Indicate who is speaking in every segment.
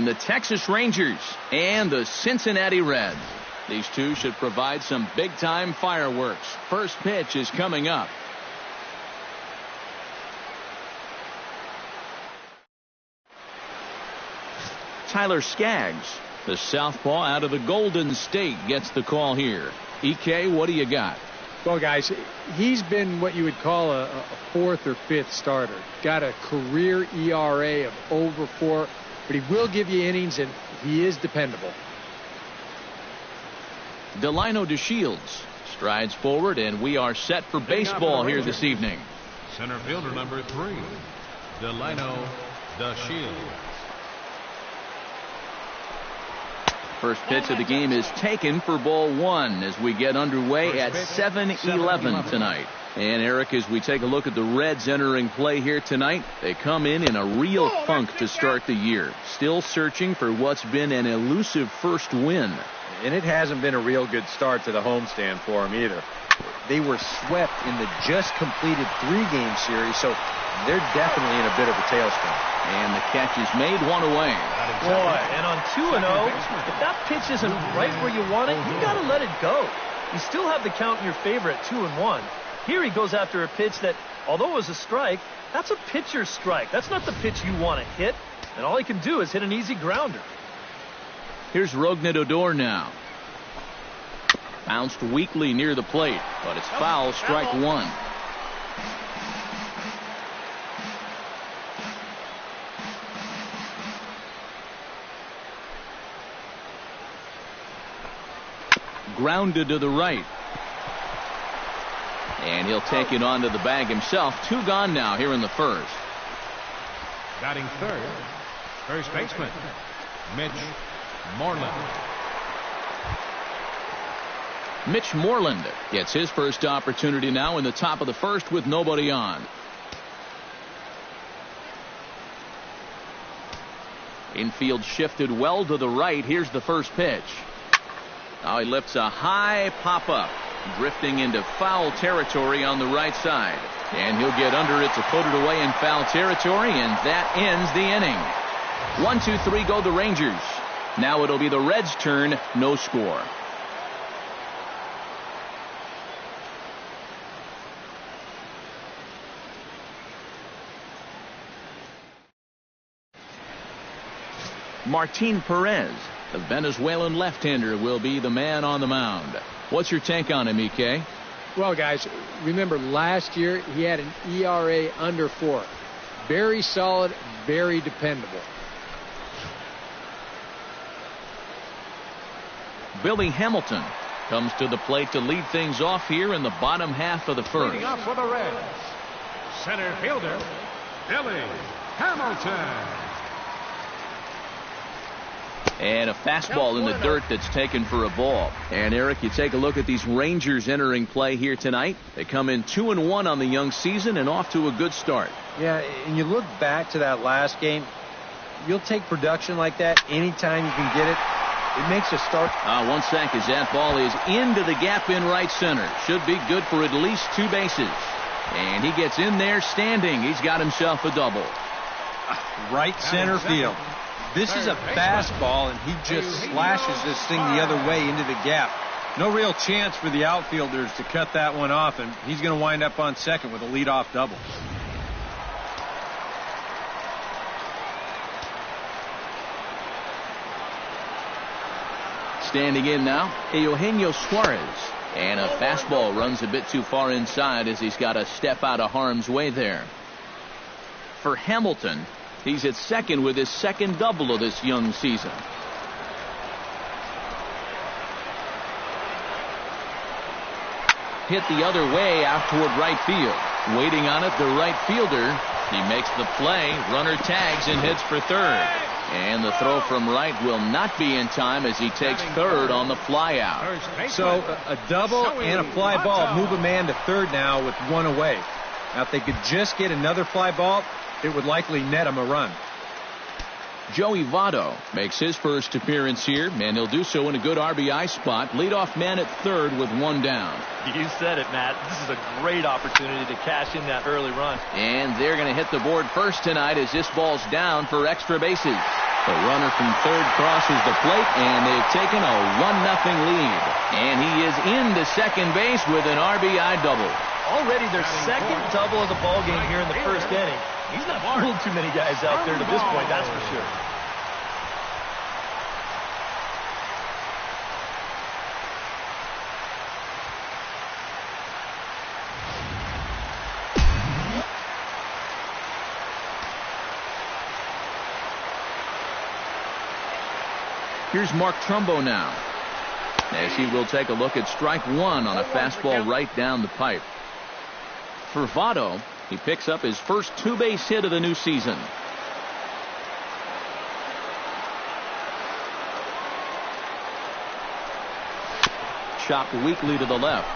Speaker 1: the Texas Rangers and the Cincinnati Reds. These two should provide some big-time fireworks. First pitch is coming up. Tyler Skaggs, the southpaw out of the Golden State, gets the call here. EK, what do you got?
Speaker 2: Well, guys, he's been what you would call a fourth or fifth starter. Got a career ERA of over 4, but he will give you innings, and he is dependable.
Speaker 1: Delino DeShields strides forward, and we are set for baseball here this evening.
Speaker 3: Center fielder number 3, Delino DeShields.
Speaker 1: First pitch of the game is taken for ball 1 as we get underway at 7:11 tonight. And Eric, as we take a look at the Reds entering play here tonight, they come in a real funk to start the year. Still searching for what's been an elusive first win.
Speaker 4: And it hasn't been a real good start to the homestand for them either. They were swept in the just completed 3-game series, so they're definitely in a bit of a tailspin.
Speaker 1: And the catch is made, 1 away.
Speaker 5: Boy, and on 2-0, if that pitch isn't right where you want it, you got to let it go. You still have the count in your favor at 2-1. Here he goes after a pitch that, although it was a strike, that's a pitcher's strike. That's not the pitch you want to hit. And all he can do is hit an easy grounder.
Speaker 1: Here's Rougned Odor now. Bounced weakly near the plate, but it's foul, strike 1. Grounded to the right. And he'll take it onto the bag himself. 2 gone now here in the first.
Speaker 3: Batting third, first baseman, Mitch Moreland.
Speaker 1: Mitch Moreland gets his first opportunity now in the top of the first with nobody on. Infield shifted well to the right. Here's the first pitch. Now he lifts a high pop-up, drifting into foul territory on the right side. And he'll get under it to put it away in foul territory, and that ends the inning. 1, 2, 3 go the Rangers. Now it'll be the Reds' turn, no score. Martin Perez, the Venezuelan left-hander, will be the man on the mound. What's your take on him, EK?
Speaker 2: Well, guys, remember last year he had an ERA under 4. Very solid, very dependable.
Speaker 1: Billy Hamilton comes to the plate to lead things off here in the bottom half of the first.
Speaker 3: Leading up for the Reds, center fielder, Billy Hamilton.
Speaker 1: And a fastball in the dirt that's taken for a ball. And Eric, you take a look at these Rangers entering play here tonight. They come in 2-1 on the young season and off to a good start.
Speaker 4: Yeah, and you look back to that last game, you'll take production like that anytime you can get it. It makes a start.
Speaker 1: 1 sec as that ball is into the gap in right center. Should be good for at least 2 bases. And he gets in there standing. He's got himself a double.
Speaker 4: Right center field. This is a fastball, and he just slashes this thing the other way into the gap. No real chance for the outfielders to cut that one off, and he's going to wind up on second with a leadoff double.
Speaker 1: Standing in now, Eugenio Suarez. And a fastball runs a bit too far inside as he's got to step out of harm's way there. For Hamilton, he's at second with his second double of this young season. Hit the other way out toward right field. Waiting on it, the right fielder. He makes the play. Runner tags and hits for third. And the throw from right will not be in time as he takes third on the fly out.
Speaker 4: So a double and a fly ball move a man to third now with 1 away. Now if they could just get another fly ball, it would likely net him a run.
Speaker 1: Joey Votto makes his first appearance here, and he'll do so in a good RBI spot. Leadoff man at third with 1 down.
Speaker 5: You said it, Matt. This is a great opportunity to cash in that early run.
Speaker 1: And they're going to hit the board first tonight as this ball's down for extra bases. The runner from third crosses the plate, and they've taken a 1-0 lead. And he is into second base with an RBI double.
Speaker 5: Already their second double of the ballgame here in the first inning. He's not fooled too many guys out there to this point, that's for sure.
Speaker 1: Here's Mark Trumbo now, as he will take a look at strike one on a fastball right down the pipe. For Votto, he picks up his first two-base hit of the new season. Chopped weakly to the left.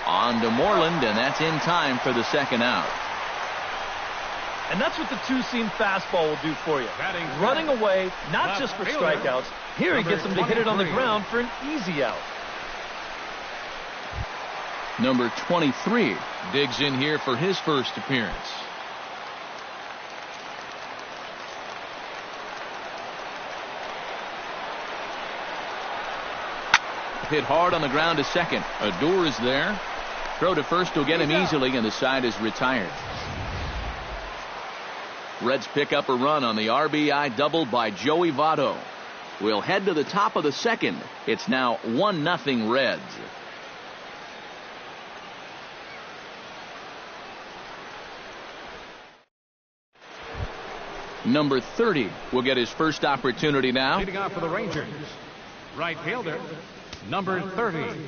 Speaker 1: On to Moreland, and that's in time for the second out.
Speaker 5: And that's what the two-seam fastball will do for you. Running away, not just for strikeouts. Here he gets him to hit it on the ground for an easy out.
Speaker 1: Number 23 digs in here for his first appearance. Hit hard on the ground to second. Odor is there. Throw to first will get him easily, and the side is retired. Reds pick up a run on the RBI double by Joey Votto. We'll head to the top of the second. It's now 1-0 Reds. Number 30 will get his first opportunity now.
Speaker 3: Leading off for the Rangers, right fielder, number 30.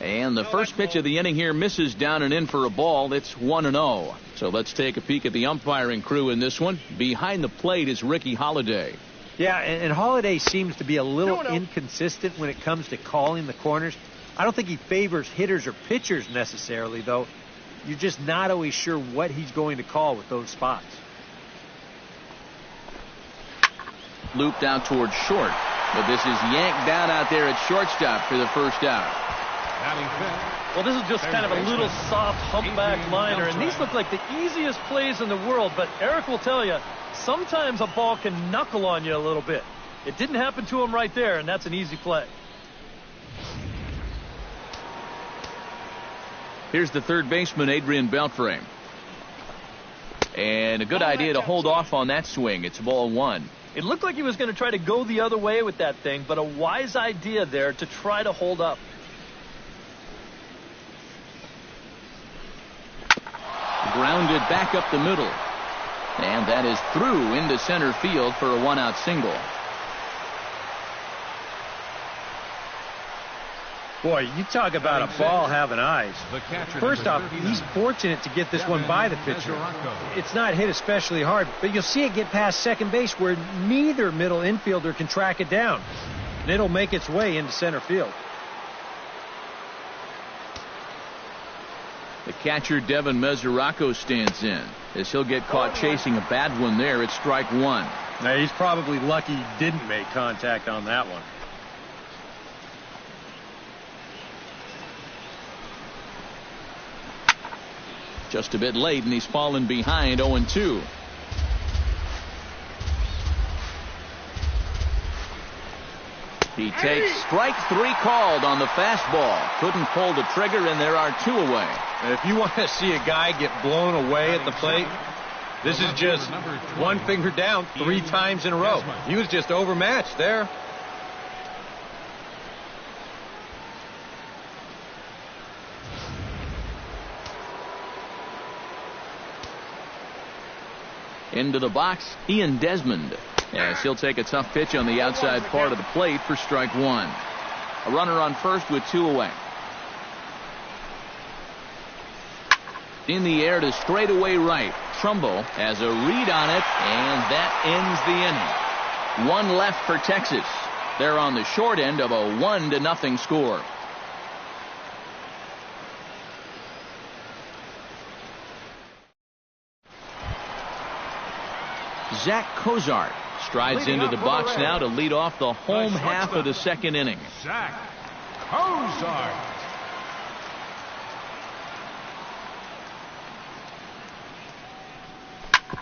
Speaker 1: And the first pitch of the inning here misses down and in for a ball. It's 1-0. So let's take a peek at the umpiring crew in this one. Behind the plate is Ricky Holiday.
Speaker 6: Yeah, and Holiday seems to be a little inconsistent when it comes to calling the corners. I don't think he favors hitters or pitchers necessarily, though. You're just not always sure what he's going to call with those spots.
Speaker 1: Looped out towards short, but this is yanked down out there at shortstop for the first out.
Speaker 5: Well, this is just kind of a little soft humpback liner, and these look like the easiest plays in the world, but Eric will tell you, sometimes a ball can knuckle on you a little bit. It didn't happen to him right there, and that's an easy play.
Speaker 1: Here's the third baseman, Adrian Beltre. And a good idea to hold off on that swing. It's ball one.
Speaker 5: It looked like he was going to try to go the other way with that thing, but a wise idea there to try to hold up.
Speaker 1: Grounded back up the middle. And that is through into center field for a one-out single.
Speaker 6: Boy, you talk about a ball having eyes. First off, he's fortunate to get this one by the pitcher. It's not hit especially hard, but you'll see it get past second base where neither middle infielder can track it down. And it'll make its way into center field.
Speaker 1: The catcher, Devin Mesoraco, stands in as he'll get caught chasing a bad one there at strike one.
Speaker 6: Now, he's probably lucky he didn't make contact on that one.
Speaker 1: Just a bit late, and he's fallen behind 0-2. He takes strike three called on the fastball. Couldn't pull the trigger, and there are two away.
Speaker 4: And if you want to see a guy get blown away at the plate, this is just one finger down 3 times in a row. He was just overmatched there.
Speaker 1: Into the box, Ian Desmond, as he'll take a tough pitch on the outside part of the plate for strike one. A runner on first with 2 away. In the air to straightaway right. Trumbo has a read on it, and that ends the inning. 1 left for Texas. They're on the short end of a 1-0 score. Zach Cozart strides into the box now to lead off the home half of the second inning.
Speaker 3: Zach Cozart.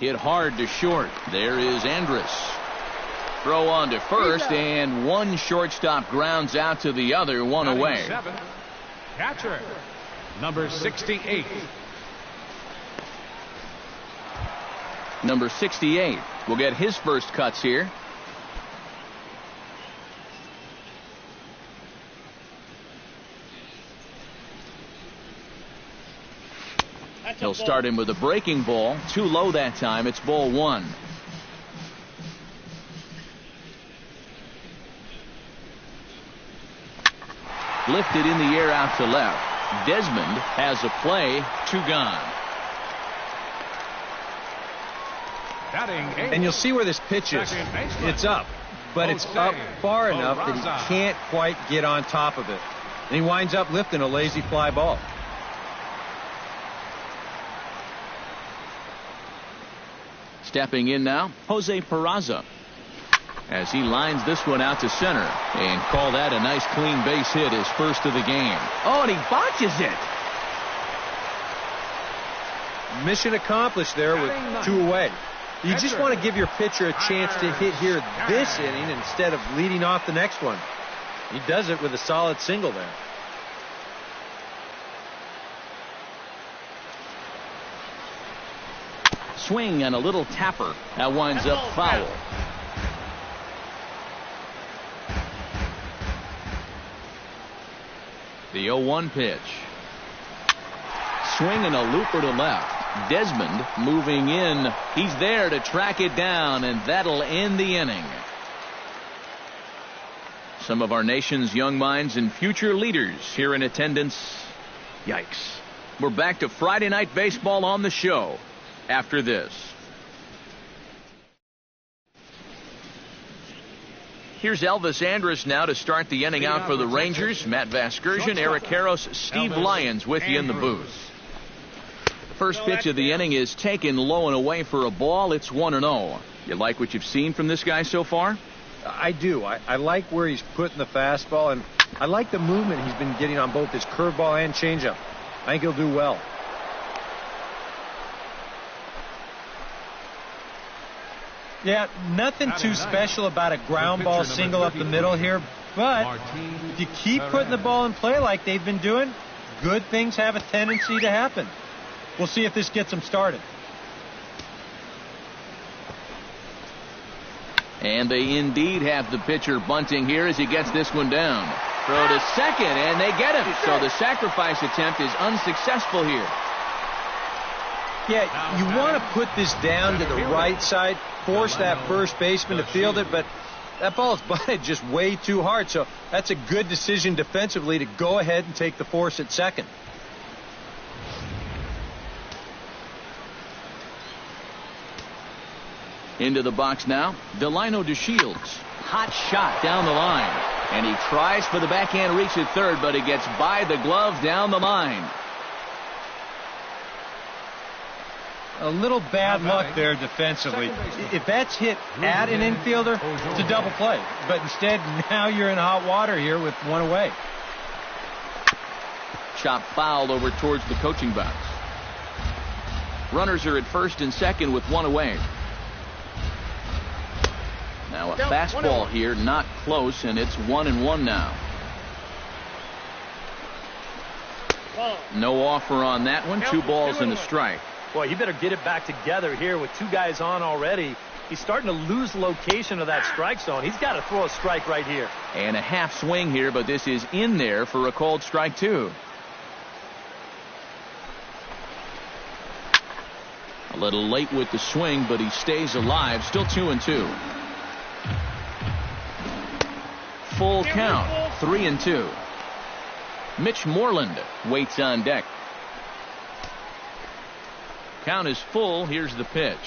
Speaker 1: Hit hard to short. There is Andrus. Throw on to first, and one shortstop grounds out to the other, one away.
Speaker 3: Catcher, number 68.
Speaker 1: Number 68 will get his first cuts here. He'll start him with a breaking ball. Too low that time. It's ball one. Lifted in the air out to left. Desmond has a play. 2 gone.
Speaker 4: And you'll see where this pitch is. It's up, but it's up far enough that he can't quite get on top of it. And he winds up lifting a lazy fly ball.
Speaker 1: Stepping in now, Jose Peraza, as he lines this one out to center, and call that a nice clean base hit, his first of the game. Oh, and he botches it.
Speaker 4: Mission accomplished there with 2 away. You just want to give your pitcher a chance to hit here this inning instead of leading off the next one. He does it with a solid single there.
Speaker 1: Swing and a little tapper. That winds up foul. The 0-1 pitch. Swing and a looper to left. Desmond moving in. He's there to track it down, and that'll end the inning. Some of our nation's young minds and future leaders here in attendance. Yikes. We're back to Friday Night Baseball on the show after this. Here's Elvis Andrus now to start the inning out for the Rangers. Matt Vasgersian, Eric Karros, Steve Lyons with you in the booth. First pitch of the inning is taken low and away for a ball. It's 1-0. You like what you've seen from this guy so far?
Speaker 4: I do. I like where he's putting the fastball, and I like the movement he's been getting on both his curveball and changeup. I think he'll do well. Yeah, nothing too special about a ground ball single up the middle here, but if you keep putting the ball in play like they've been doing, good things have a tendency to happen. We'll see if this gets them started.
Speaker 1: And they indeed have the pitcher bunting here as he gets this one down. Throw to second, and they get him. So the sacrifice attempt is unsuccessful here.
Speaker 4: Yeah, you want to put this down to the right side, force that first baseman to field it, but that ball's butted just way too hard. So that's a good decision defensively to go ahead and take the force at second.
Speaker 1: Into the box now, Delino DeShields. Hot shot down the line. And he tries for the backhand reach at third, but he gets by the glove down the line.
Speaker 4: A little bad luck there defensively. If that's hit at an infielder, it's a double play. But instead, now you're in hot water here with 1 away.
Speaker 1: Chop fouled over towards the coaching box. Runners are at first and second with 1 away. Now a fastball here, not close, and it's 1-1 now. No offer on that one. 2 balls and a strike.
Speaker 5: Boy, you better get it back together here with 2 guys on already. He's starting to lose location of that strike zone. He's got to throw a strike right here.
Speaker 1: And a half swing here, but this is in there for a called strike 2. A little late with the swing, but he stays alive. Still 2-2. Full count, 3-2. Mitch Moreland waits on deck. Count is full. Here's the pitch.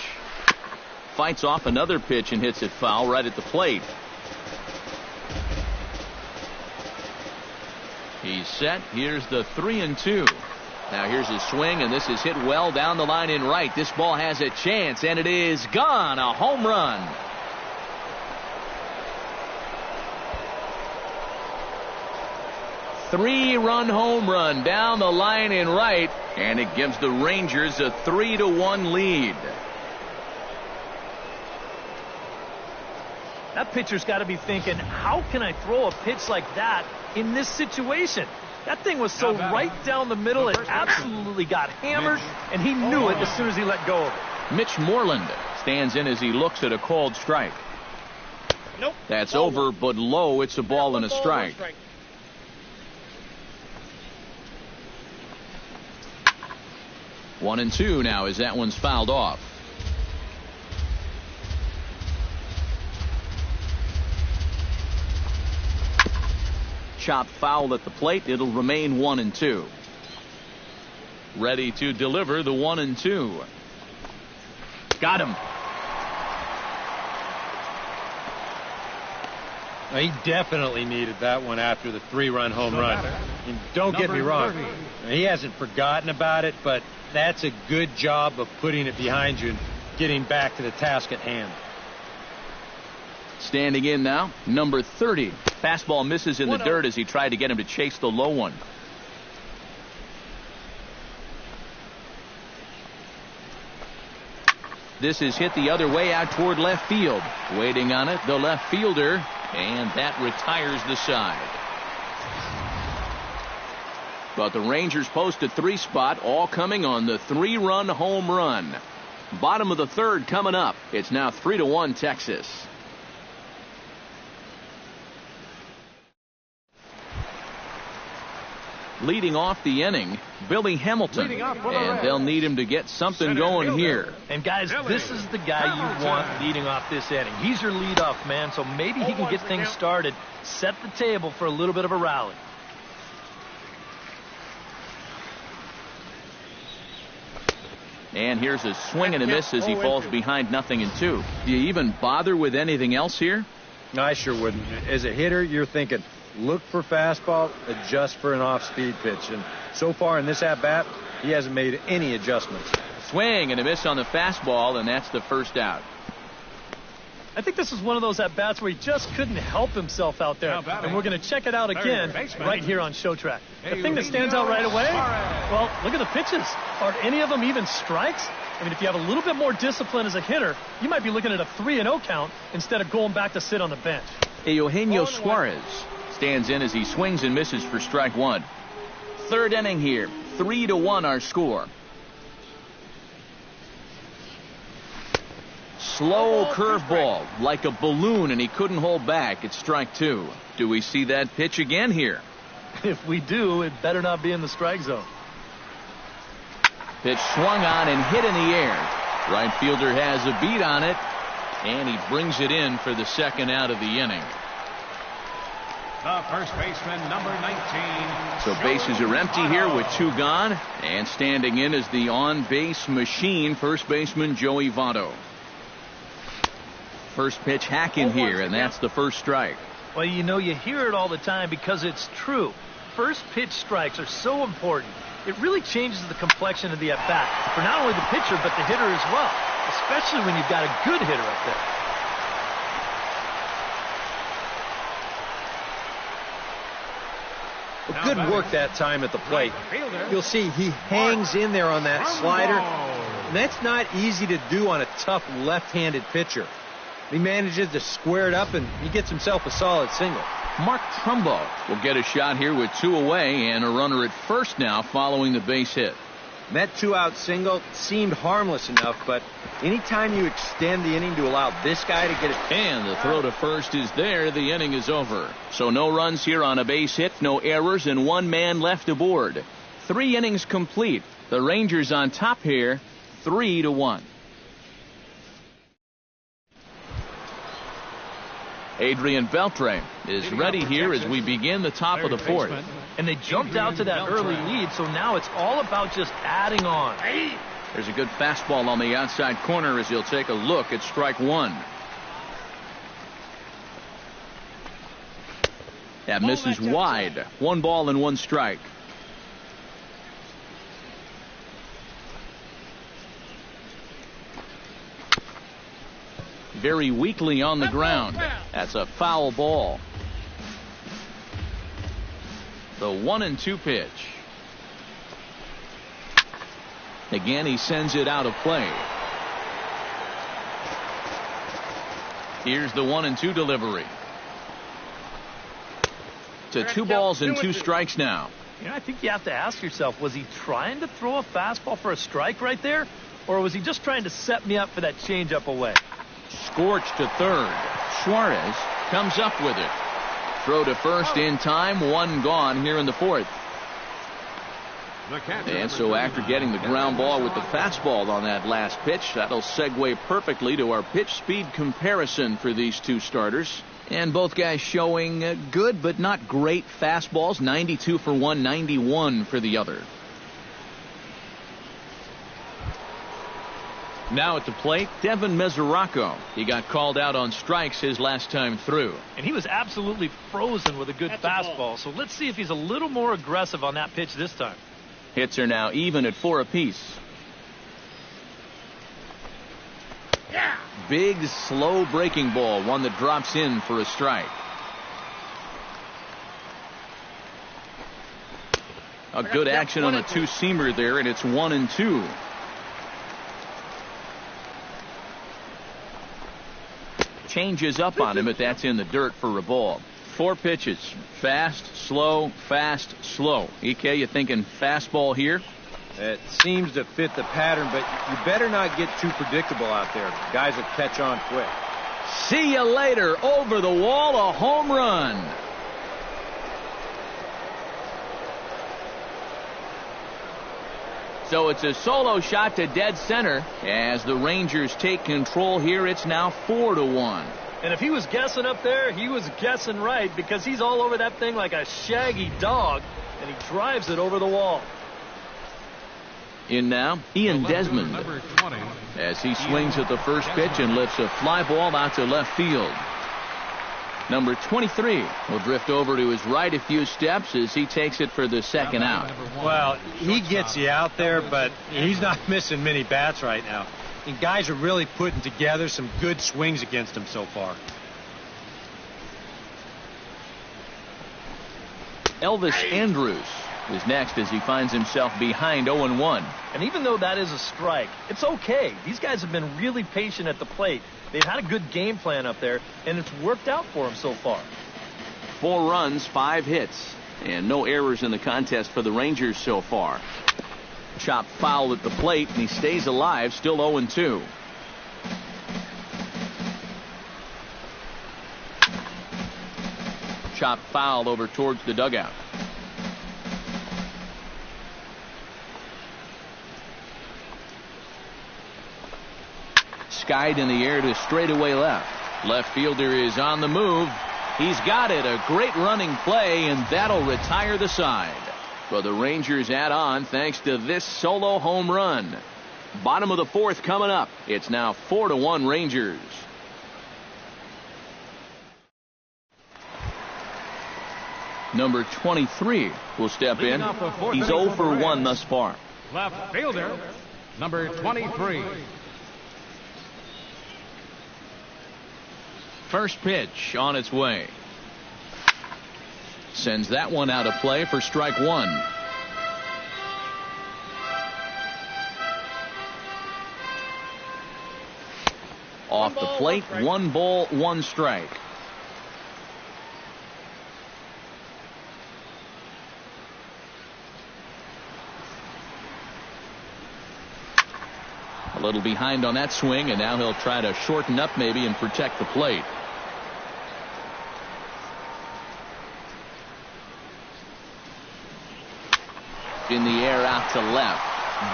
Speaker 1: Fights off another pitch and hits it foul right at the plate. He's set. Here's the 3-2. Now here's his swing, and this is hit well down the line in right. This ball has a chance, and it is gone. A home run. Three-run home run down the line in right, and it gives the Rangers a 3-1 lead.
Speaker 5: That pitcher's got to be thinking, how can I throw a pitch like that in this situation? That thing was so right down the middle, it absolutely got hammered, and he knew it as soon as he let go of it.
Speaker 1: Mitch Moreland stands in as he looks at a called strike.
Speaker 7: Nope.
Speaker 1: That's over, but low. It's a ball and a strike. 1-2 now as that one's fouled off. Chopped foul at the plate. It'll remain 1-2. Ready to deliver the 1-2. Got him.
Speaker 6: He definitely needed that one after the 3-run home run. And don't get me wrong, he hasn't forgotten about it, but that's a good job of putting it behind you and getting back to the task at hand.
Speaker 1: Standing in now, number 30. Fastball misses in the dirt as he tried to get him to chase the low one. This is hit the other way out toward left field. Waiting on it, the left fielder, and that retires the side. But the Rangers post a 3 spot, all coming on the 3-run home run. Bottom of the 3rd coming up. It's now 3-1 Texas. Leading off the inning, Billy Hamilton, and they'll need him to get something going here.
Speaker 5: And guys, this is the guy you want leading off this inning. He's your leadoff man, so maybe he can get things started, set the table for a little bit of a rally.
Speaker 1: And here's a swing and a miss as he falls behind 0-2. Do you even bother with anything else here?
Speaker 6: No, I sure wouldn't. As a hitter, you're thinking, look for fastball, adjust for an off-speed pitch. And so far in this at-bat, he hasn't made any adjustments.
Speaker 1: Swing and a miss on the fastball, and that's the first out.
Speaker 5: I think this is one of those at-bats where he just couldn't help himself out there. And we're going to check it out again right here on Showtrack. The thing that stands out right away, well, look at the pitches. Are any of them even strikes? I mean, if you have a little bit more discipline as a hitter, you might be looking at a 3-0 count instead of going back to sit on the bench.
Speaker 1: Eugenio Suarez stands in as he swings and misses for strike 1. 3rd inning here. 3-1 our score. Slow curveball like a balloon, and he couldn't hold back. It's strike 2. Do we see that pitch again here?
Speaker 5: If we do, it better not be in the strike zone.
Speaker 1: Pitch swung on and hit in the air. Right fielder has a beat on it, and he brings it in for the 2nd out of the inning.
Speaker 3: The first baseman, number 19.
Speaker 1: So bases are empty here with 2 gone, and standing in is the on-base machine, first baseman Joey Votto. First pitch hack in here, and that's the first strike.
Speaker 5: Well, you know, you hear it all the time because it's true. First pitch strikes are so important. It really changes the complexion of the at-bat for not only the pitcher but the hitter as well, especially when you've got a good hitter up there.
Speaker 6: Well, good work that time at the plate. You'll see he hangs in there on that slider. And that's not easy to do on a tough left-handed pitcher. He manages to square it up, and he gets himself a solid single.
Speaker 1: Mark Trumbo will get a shot here with 2 away and a runner at first now following the base hit.
Speaker 6: And that 2-out single seemed harmless enough, but anytime you extend the inning to allow this guy to get it.
Speaker 1: And the throw to first is there. The inning is over. So no runs here on a base hit, no errors, and 1 man left aboard. 3 innings complete. The Rangers on top here, 3-1. Adrian Beltre is ready here as we begin the top of the 4th.
Speaker 5: And they jumped out to that early lead, so now it's all about just adding on.
Speaker 1: There's a good fastball on the outside corner as he'll take a look at strike 1. That misses wide. 1 ball and 1 strike. Very weakly on the ground. That's a foul ball. The 1-2 pitch. Again, he sends it out of play. Here's the 1-2 delivery. To 2 balls and 2 strikes now.
Speaker 5: You know, I think you have to ask yourself, was he trying to throw a fastball for a strike right there? Or was he just trying to set me up for that changeup away?
Speaker 1: Scorched to third. Suarez comes up with it. Throw to first in time. 1 gone here in the 4th. And so after getting the ground ball with the fastball on that last pitch, that'll segue perfectly to our pitch speed comparison for these 2 starters. And both guys showing good but not great fastballs. 92 for one, 91 for the other. Now at the plate, Devin Mesoraco. He got called out on strikes his last time through.
Speaker 5: And he was absolutely frozen with a good fastball. So let's see if he's a little more aggressive on that pitch this time.
Speaker 1: Hits are now even at 4 apiece. Yeah. Big, slow breaking ball. One that drops in for a strike. A good action on a 2-seamer there, and it's 1-2. Changes up on him, but that's in the dirt for a ball. 4 pitches. Fast, slow, fast, slow. EK, you thinking fastball here?
Speaker 4: It seems to fit the pattern, but you better not get too predictable out there. Guys will catch on quick.
Speaker 1: See you later. Over the wall, a home run. So it's a solo shot to dead center. As the Rangers take control here, it's now 4-1.
Speaker 5: And if he was guessing up there, he was guessing right, because he's all over that thing like a shaggy dog, and he drives it over the wall.
Speaker 1: In now, Ian Desmond, as he swings at the first pitch and lifts a fly ball out to left field. Number 23 will drift over to his right a few steps as he takes it for the second out.
Speaker 6: Well, he gets you out there, but he's not missing many bats right now. And guys are really putting together some good swings against him so far.
Speaker 1: Elvis Andrus is next as he finds himself behind 0-1.
Speaker 5: And even though that is a strike, it's okay. These guys have been really patient at the plate. They've had a good game plan up there, and it's worked out for them so far.
Speaker 1: 4 runs, 5 hits, and no errors in the contest for the Rangers so far. Chop foul at the plate, and he stays alive, still 0-2. Chop foul over towards the dugout. Skied in the air to straightaway left. Left fielder is on the move. He's got it. A great running play, and that'll retire the side. But the Rangers add on thanks to this solo home run. Bottom of the 4th coming up. It's now 4-1 Rangers. Number 23 will step in. He's 0 for 1 thus far.
Speaker 3: Left fielder, number 23.
Speaker 1: First pitch on its way. Sends that one out of play for strike 1. Off the plate, 1 ball, 1 strike. A little behind on that swing, and now he'll try to shorten up maybe and protect the plate. In the air out to left.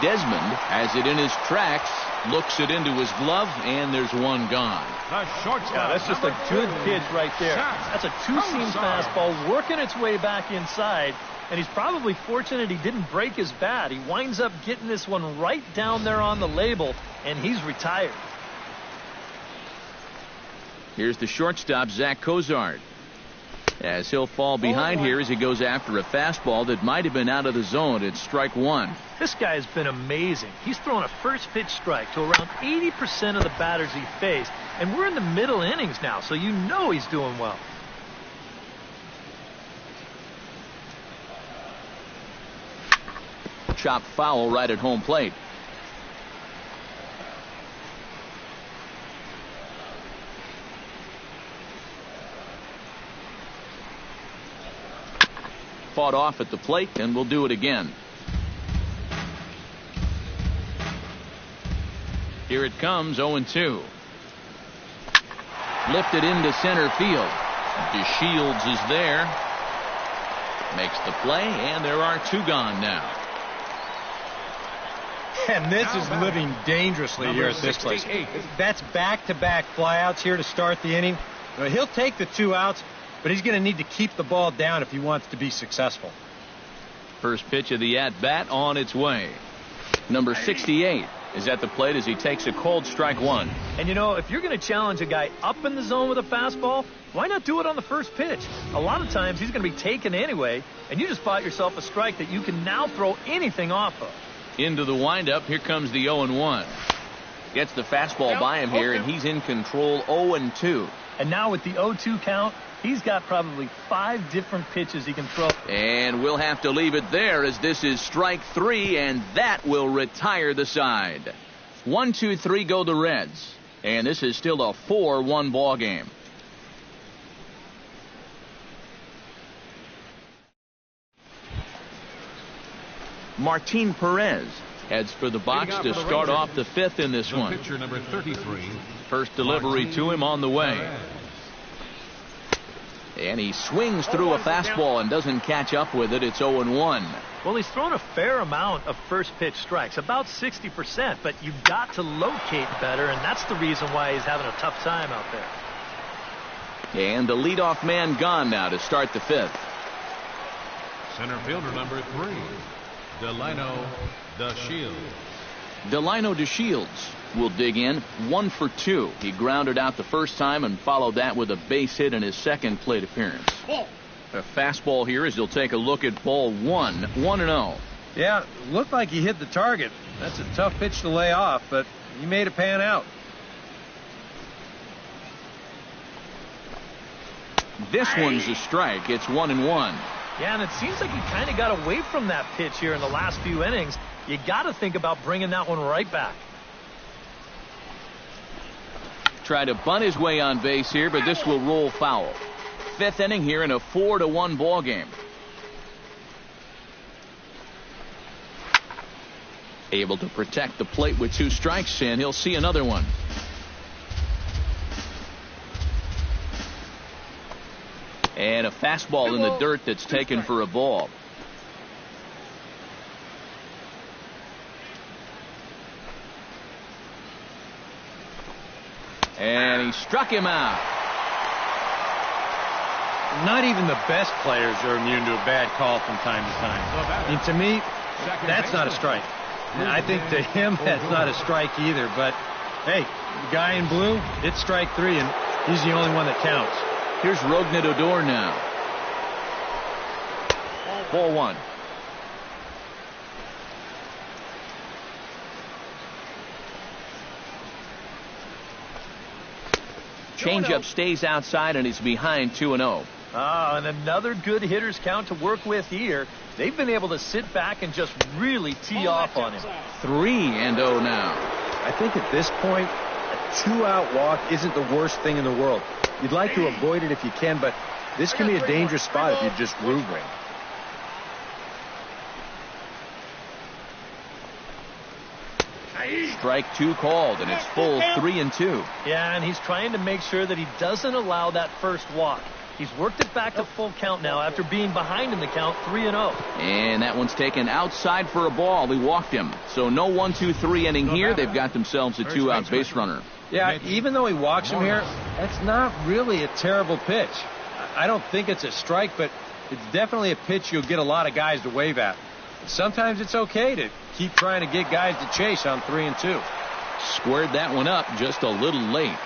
Speaker 1: Desmond has it in his tracks, looks it into his glove, and there's 1 gone.
Speaker 5: Yeah, that's just a good pitch right there. That's a 2-seam fastball working its way back inside, and he's probably fortunate he didn't break his bat. He winds up getting this one right down there on the label, and he's retired.
Speaker 1: Here's the shortstop, Zach Cozart, as he'll fall behind here as he goes after a fastball that might have been out of the zone. It's strike 1.
Speaker 5: This guy has been amazing. He's thrown a first pitch strike to around 80% of the batters he faced, and we're in the middle innings now, so you know he's doing well.
Speaker 1: Chop foul right at home plate. fought off at the plate and will do it again. Here it comes, 0-2. Lifted into center field. DeShields is there. Makes the play, and there are 2 gone now.
Speaker 6: And this is living dangerously here at this place. That's back-to-back flyouts here to start the inning. He'll take the 2 outs, but he's going to need to keep the ball down if he wants to be successful.
Speaker 1: First pitch of the at-bat on its way. Number 68 is at the plate as he takes a cold strike 1.
Speaker 5: And you know, if you're going to challenge a guy up in the zone with a fastball, why not do it on the first pitch? A lot of times he's going to be taken anyway, and you just bought yourself a strike that you can now throw anything off of.
Speaker 1: Into the windup, here comes the 0-1. Gets the fastball by him here, and he's in control, 0-2.
Speaker 5: And now with the 0-2 count, he's got probably 5 different pitches he can throw.
Speaker 1: And we'll have to leave it there as this is strike 3, and that will retire the side. 1-2-3 go the Reds. And this is still a 4-1 ball game. Martin Perez heads for the box to start off the 5th in this one.
Speaker 3: Pitcher number 33.
Speaker 1: First delivery to him on the way. And he swings through a fastball and doesn't catch up with it. It's 0-1.
Speaker 5: Well, he's thrown a fair amount of first pitch strikes, about 60%, but you've got to locate better, and that's the reason why he's having a tough time out there.
Speaker 1: And the leadoff man gone now to start the 5th.
Speaker 3: Center fielder number 3. Delino DeShields.
Speaker 1: Delino DeShields will dig in 1 for 2. He grounded out the first time and followed that with a base hit in his second plate appearance. A fastball here as he'll take a look at ball 1. 1-0.
Speaker 6: Yeah, looked like he hit the target. That's a tough pitch to lay off, but he made it pan out.
Speaker 1: This one's a strike. It's 1-1.
Speaker 5: Yeah, and it seems like he kind of got away from that pitch here in the last few innings. You got to think about bringing that one right back.
Speaker 1: Try to bunt his way on base here, but this will roll foul. 5th inning here in a 4-1 ball game. Able to protect the plate with 2 strikes, and he'll see another one. And a fastball in the dirt that's taken for a ball. And he struck him out.
Speaker 6: Not even the best players are immune to a bad call from time to time. I mean, to me, that's not a strike. And I think to him, that's not a strike either. But, hey, the guy in blue, it's strike 3, and he's the only one that counts.
Speaker 1: Here's Rougned Odor now. Ball 1. Changeup stays outside, and he's behind 2-0.
Speaker 5: Ah, and another good hitter's count to work with here. They've been able to sit back and just really tee off on him.
Speaker 1: 3-0 now.
Speaker 6: I think at this point, a 2-out walk isn't the worst thing in the world. You'd like to avoid it if you can, but this can be a dangerous spot if you're just maneuvering.
Speaker 1: Strike 2 called, and it's full 3-2.
Speaker 5: Yeah, and he's trying to make sure that he doesn't allow that first walk. He's worked it back to full count now after being behind in the count 3-0.
Speaker 1: And that one's taken outside for a ball. He walked him. So no 1-2-3 inning here. They've got themselves a 2-out base runner.
Speaker 6: Yeah, even though he walks him here, that's not really a terrible pitch. I don't think it's a strike, but it's definitely a pitch you'll get a lot of guys to wave at. Sometimes it's okay to keep trying to get guys to chase on 3-2.
Speaker 1: Squared that one up just a little late.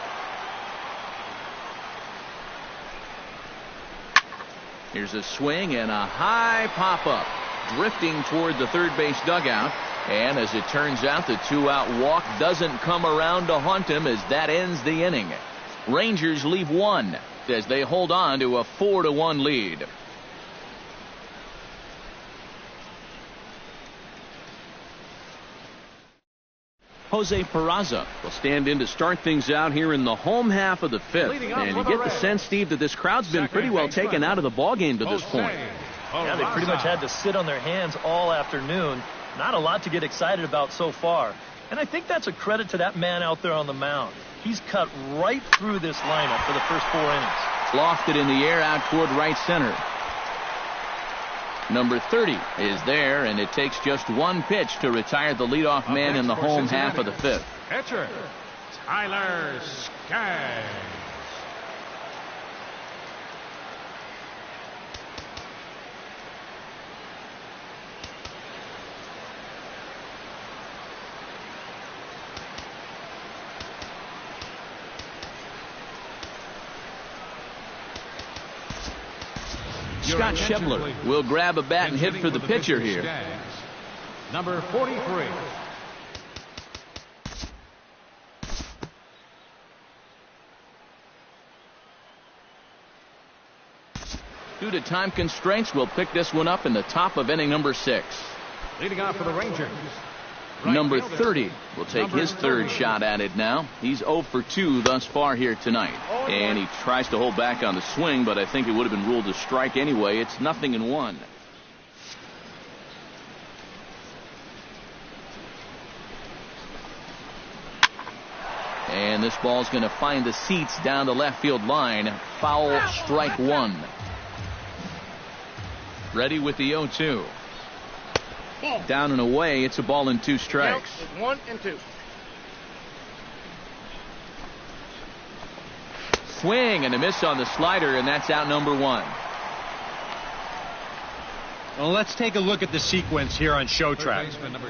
Speaker 1: Here's a swing and a high pop-up. Drifting toward the third base dugout. And as it turns out, the 2-out walk doesn't come around to haunt him as that ends the inning. Rangers leave 1 as they hold on to a 4-1 lead. Jose Peraza will stand in to start things out here in the home half of the 5th. And you get the sense, Steve, that this crowd's been pretty well taken out of the ballgame to this point.
Speaker 5: Yeah, they pretty much had to sit on their hands all afternoon. Not a lot to get excited about so far. And I think that's a credit to that man out there on the mound. He's cut right through this lineup for the first 4 innings.
Speaker 1: Lofted in the air out toward right center. Number 30 is there, and it takes just one pitch to retire the leadoff man in the home half of the fifth.
Speaker 3: Pitcher, Tyler Skaggs.
Speaker 1: Scott Schebler will grab a bat and hit for the pitcher here.
Speaker 3: Number 43.
Speaker 1: Due to time constraints, we'll pick this one up in the top of inning number 6.
Speaker 3: Leading off for the Rangers.
Speaker 1: Number 30 will take his third shot at it now. He's 0 for 2 thus far here tonight. And he tries to hold back on the swing, but I think it would have been ruled a strike anyway. It's 0-1. And this ball's going to find the seats down the left field line. Foul, strike 1. Ready with the 0-2. Down and away, it's a ball and 2 strikes.
Speaker 7: 1 and 2.
Speaker 1: Swing and a miss on the slider, and that's out number 1.
Speaker 6: Well, let's take a look at the sequence here on Show Track.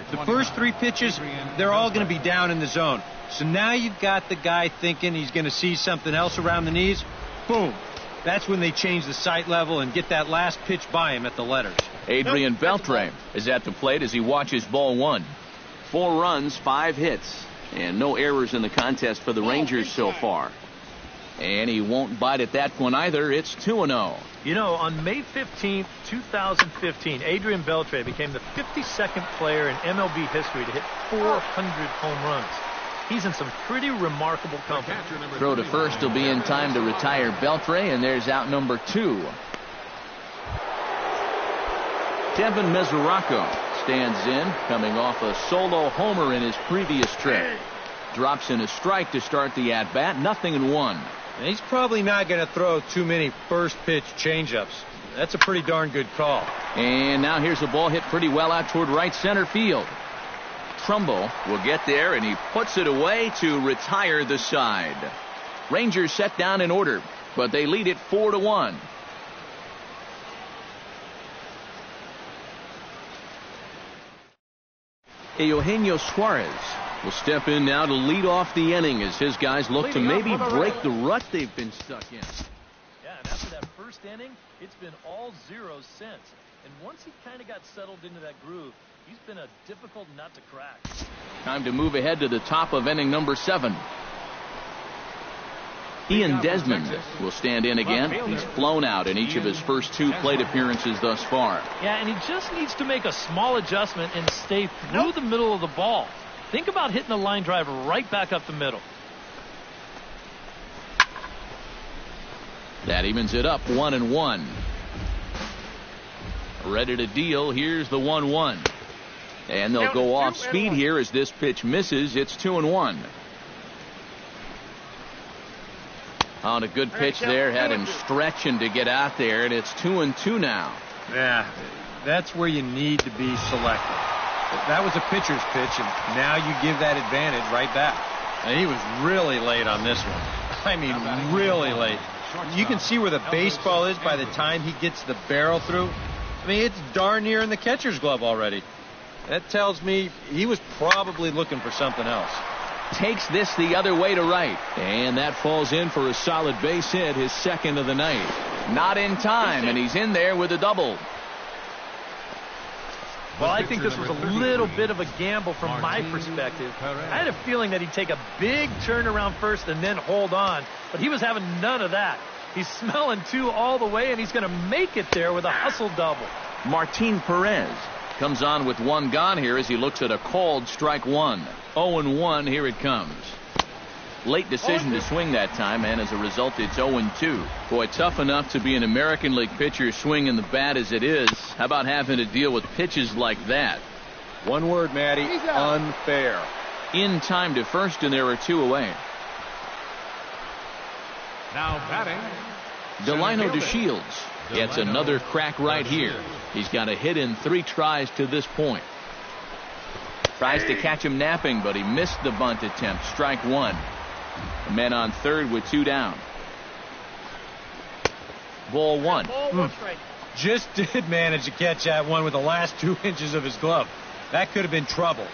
Speaker 6: The first 3 pitches, they're all going to be down in the zone. So now you've got the guy thinking he's going to see something else around the knees. Boom. That's when they change the sight level and get that last pitch by him at the letters.
Speaker 1: Adrian Beltre is at the plate as he watches ball 1. 4 runs, 5 hits, and no errors in the contest for the Rangers so far. And he won't bite at that one either. It's 2-0.
Speaker 5: You know, on May 15th, 2015, Adrian Beltre became the 52nd player in MLB history to hit 400 home runs. He's in some pretty remarkable company.
Speaker 1: Throw to first will be in time to retire Beltre, and there's out number 2. Devin Mesoraco stands in, coming off a solo homer in his previous trip. Drops in a strike to start the at-bat, 0-1.
Speaker 6: And he's probably not going to throw too many first-pitch changeups. That's a pretty darn good call.
Speaker 1: And now here's a ball hit pretty well out toward right center field. Trumbo will get there, and he puts it away to retire the side. Rangers set down in order, but they lead it 4-1. Eugenio Suarez will step in now to lead off the inning as his guys look to maybe break the rut they've been stuck in.
Speaker 5: Yeah, and after that first inning, it's been all zeros since. And once he kind of got settled into that groove, he's been a difficult nut to crack.
Speaker 1: Time to move ahead to the top of inning number 7. Ian Desmond will stand in again. He's flown out in each of his first 2 plate appearances thus far.
Speaker 5: Yeah, and he just needs to make a small adjustment and stay through the middle of the ball. Think about hitting a line drive right back up the middle.
Speaker 1: That evens it up, 1-1. Ready to deal. Here's the 1-1. And they'll go off speed here as this pitch misses. It's 2-1. On a good pitch there, had him stretching to get out there, and it's 2-2 now.
Speaker 6: Yeah, that's where you need to be selective. That was a pitcher's pitch, and now you give that advantage right back. And he was really late on this one. I mean, really late. You can see where the baseball is by the time he gets the barrel through. I mean, it's darn near in the catcher's glove already. That tells me he was probably looking for something else.
Speaker 1: Takes this the other way to right. And that falls in for a solid base hit, his second of the night. Not in time, and he's in there with a double.
Speaker 5: Well, I think this was a little bit of a gamble from my perspective. I had a feeling that he'd take a big turn around first and then hold on, but he was having none of that. He's smelling 2 all the way, and he's going to make it there with a hustle double.
Speaker 1: Martin Perez comes on with 1 gone here as he looks at a called strike 1. 0-1, here it comes. Late decision to swing that time, and as a result, it's 0-2. Boy, tough enough to be an American League pitcher swinging the bat as it is. How about having to deal with pitches like that?
Speaker 4: One word, Matty, unfair.
Speaker 1: In time to first, and there are 2 away.
Speaker 3: Now batting,
Speaker 1: Delino DeShields gets another crack right here. He's got a hit in 3 tries to this point. Tries to catch him napping, but he missed the bunt attempt. Strike 1. Men on third with 2 down. Ball 1.
Speaker 6: Just did manage to catch that one with the last 2 inches of his glove. That could have been trouble.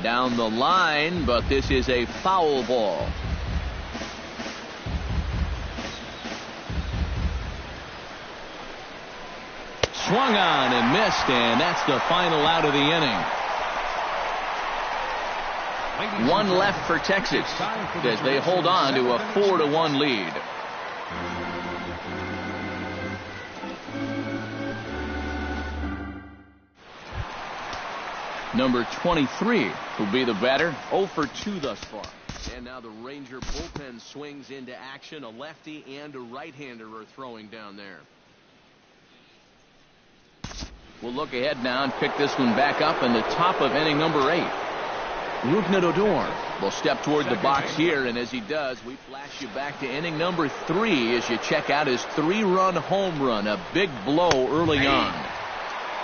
Speaker 1: Down the line, but this is a foul ball. Swung on and missed, and that's the final out of the inning. 1 left for Texas as they hold on to a 4-1 lead. Number 23 will be the batter. 0 for 2 thus far. And now the Ranger bullpen swings into action. A lefty and a right-hander are throwing down there. We'll look ahead now and pick this one back up in the top of inning number 8. Rougned Odor will step toward the box here, and as he does, we flash you back to inning number 3 as you check out his 3-run home run, a big blow early on.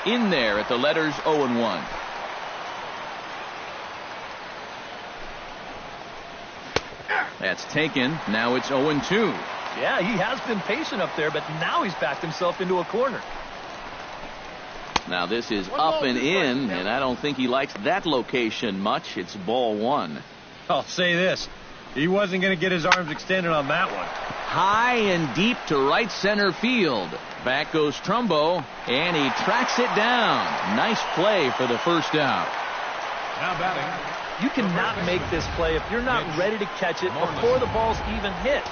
Speaker 1: In there at the letters 0-1. That's taken. Now it's 0-2.
Speaker 5: Yeah, he has been patient up there, but now he's backed himself into a corner.
Speaker 1: Now this is up and in, and I don't think he likes that location much. It's ball 1.
Speaker 6: I'll say this. He wasn't going to get his arms extended on that one.
Speaker 1: High and deep to right center field. Back goes Trumbo, and he tracks it down. Nice play for the first out.
Speaker 3: Now batting.
Speaker 5: You cannot make this play if you're not ready to catch it before the ball's even hit.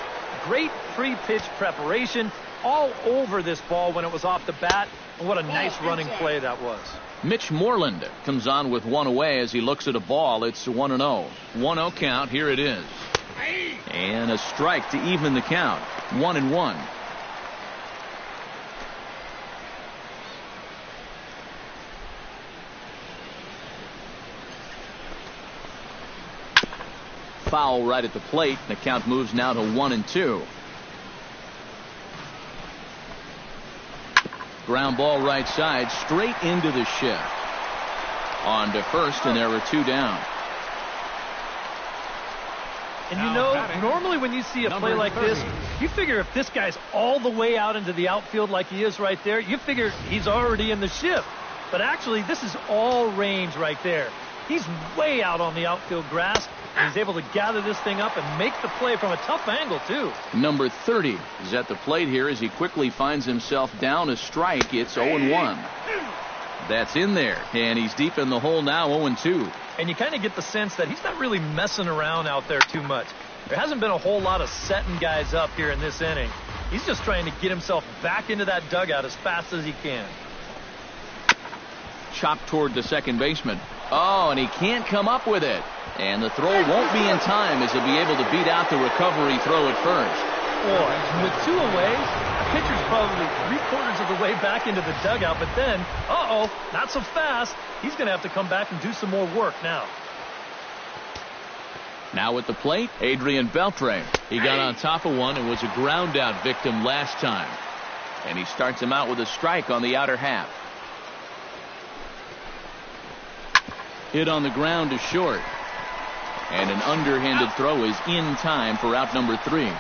Speaker 5: Great pre-pitch preparation all over this ball when it was off the bat. And what a nice running play that was.
Speaker 1: Mitch Moreland comes on with 1 away as he looks at a ball. It's 1-0. 1-0 count. Here it is. And a strike to even the count. 1-1. Foul right at the plate. The count moves now to 1-2. Ground ball right side, straight into the shift. On to first, and there are 2 down.
Speaker 5: And you know, normally when you see a play like this, you figure if this guy's all the way out into the outfield like he is right there, you figure he's already in the shift. But actually, this is all range right there. He's way out on the outfield grass, and he's able to gather this thing up and make the play from a tough angle, too.
Speaker 1: Number 30 is at the plate here as he quickly finds himself down a strike. It's 0-1. That's in there, and he's deep in the hole now, 0-2.
Speaker 5: And you kind of get the sense that he's not really messing around out there too much. There hasn't been a whole lot of setting guys up here in this inning. He's just trying to get himself back into that dugout as fast as he can.
Speaker 1: Chopped toward the second baseman. Oh, and he can't come up with it. And the throw won't be in time as he'll be able to beat out the recovery throw at first.
Speaker 5: Boy, with 2 away, the pitcher's probably 3/4 of the way back into the dugout, but then, not so fast. He's going to have to come back and do some more work now.
Speaker 1: Now at the plate, Adrian Beltre. He got on top of one and was a ground out victim last time. And he starts him out with a strike on the outer half. Hit on the ground to short. And an underhanded throw is in time for out number 3.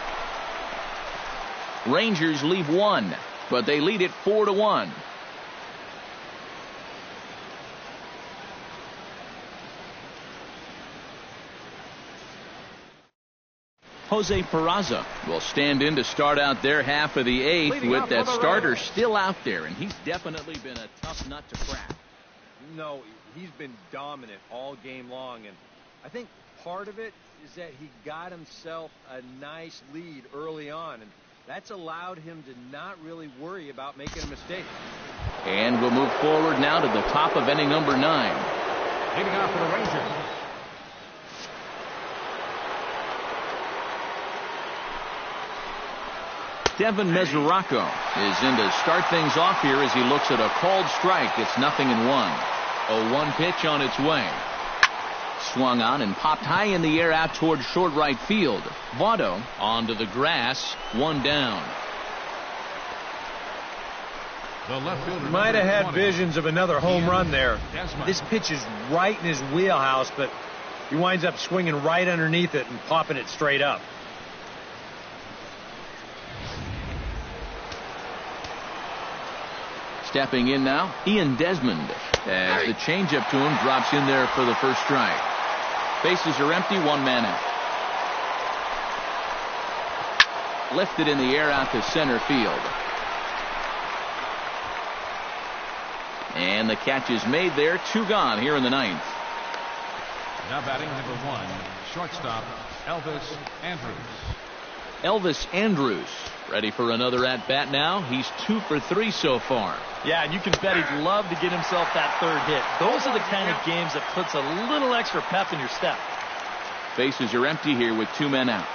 Speaker 1: Rangers leave 1, but they lead it 4-1. Jose Peraza will stand in to start out their half of the 8th with that starter still out there, and he's definitely been a tough nut to crack.
Speaker 4: No, he's been dominant all game long, and I think part of it is that he got himself a nice lead early on, and That's allowed him to not really worry about making a mistake.
Speaker 1: And we'll move forward now to the top of inning number 9.
Speaker 3: Leading off for the Rangers.
Speaker 1: Devin Mesoraco is in to start things off here as he looks at a called strike. It's 0-1. A 1 pitch on its way. Swung on and popped high in the air out towards short right field. Votto onto the grass, 1 down.
Speaker 3: The left fielder
Speaker 6: Might have had visions of another home run there.
Speaker 3: Desmond.
Speaker 6: This pitch is right in his wheelhouse, but he winds up swinging right underneath it and popping it straight up.
Speaker 1: Stepping in now, Ian Desmond, as the changeup to him drops in there for the first strike. Bases are empty, 1 man out. Lifted in the air out to center field. And the catch is made there, 2 gone here in the 9th.
Speaker 3: Now batting number 1, shortstop Elvis Andrus.
Speaker 1: Elvis Andrus ready for another at-bat now. He's 2 for 3 so far.
Speaker 5: Yeah, and you can bet he'd love to get himself that 3rd hit. Those are the kind of games that puts a little extra pep in your step.
Speaker 1: Bases are empty here with 2 men out.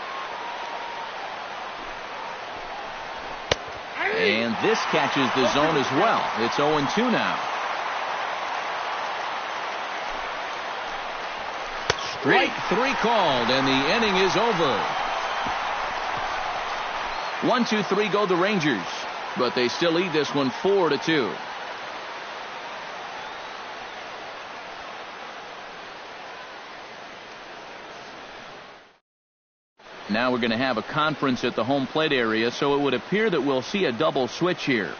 Speaker 1: And this catches the zone as well. It's 0-2 now. Strike 3 called, and the inning is over. 1-2-3 go the Rangers, but they still lead this one 4-2. Now we're going to have a conference at the home plate area, so it would appear that we'll see a double switch here.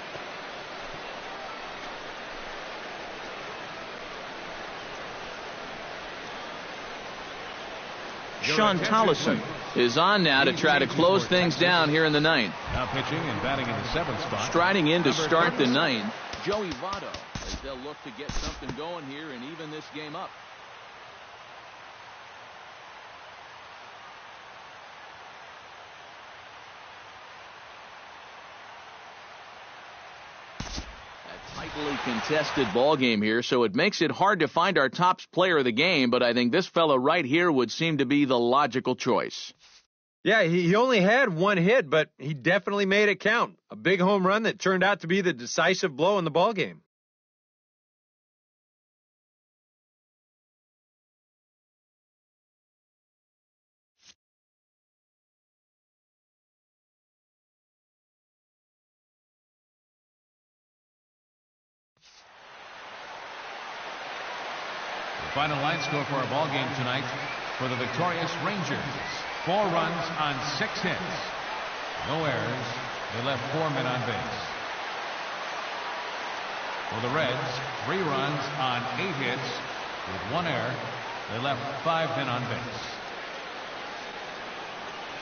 Speaker 1: Sean Tollison is on now to try to close things down here in the 9th.
Speaker 3: Now pitching and batting in the 7th spot.
Speaker 1: Striding in to start the 9th, Joey Votto, as they'll look to get something going here and even this game up. Tightly contested ball game here, so it makes it hard to find our top player of the game, but I think this fella right here would seem to be the logical choice.
Speaker 6: Yeah, he only had 1 hit, but he definitely made it count. A big home run that turned out to be the decisive blow in the ball game.
Speaker 3: Final line score for our ball game tonight for the victorious Rangers. 4 runs on 6 hits. No errors. They left 4 men on base. For the Reds, 3 runs on 8 hits with 1 error. They left 5 men on base.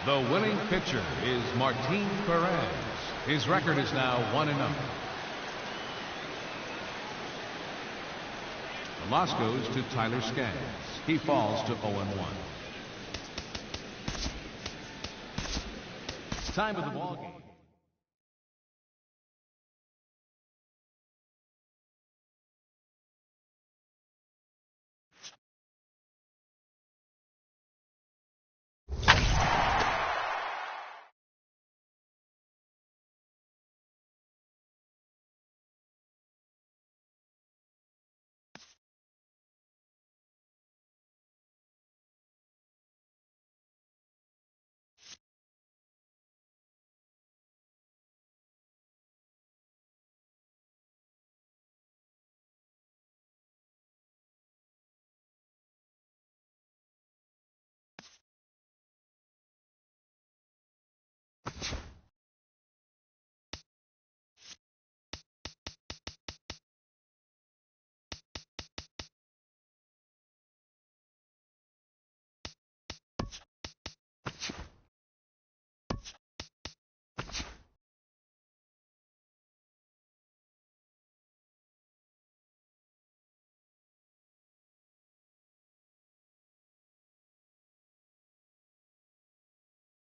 Speaker 3: The winning pitcher is Martin Perez. His record is now 1-0. The loss goes to Tyler Skaggs. He falls to 0-1. Time of the ball game.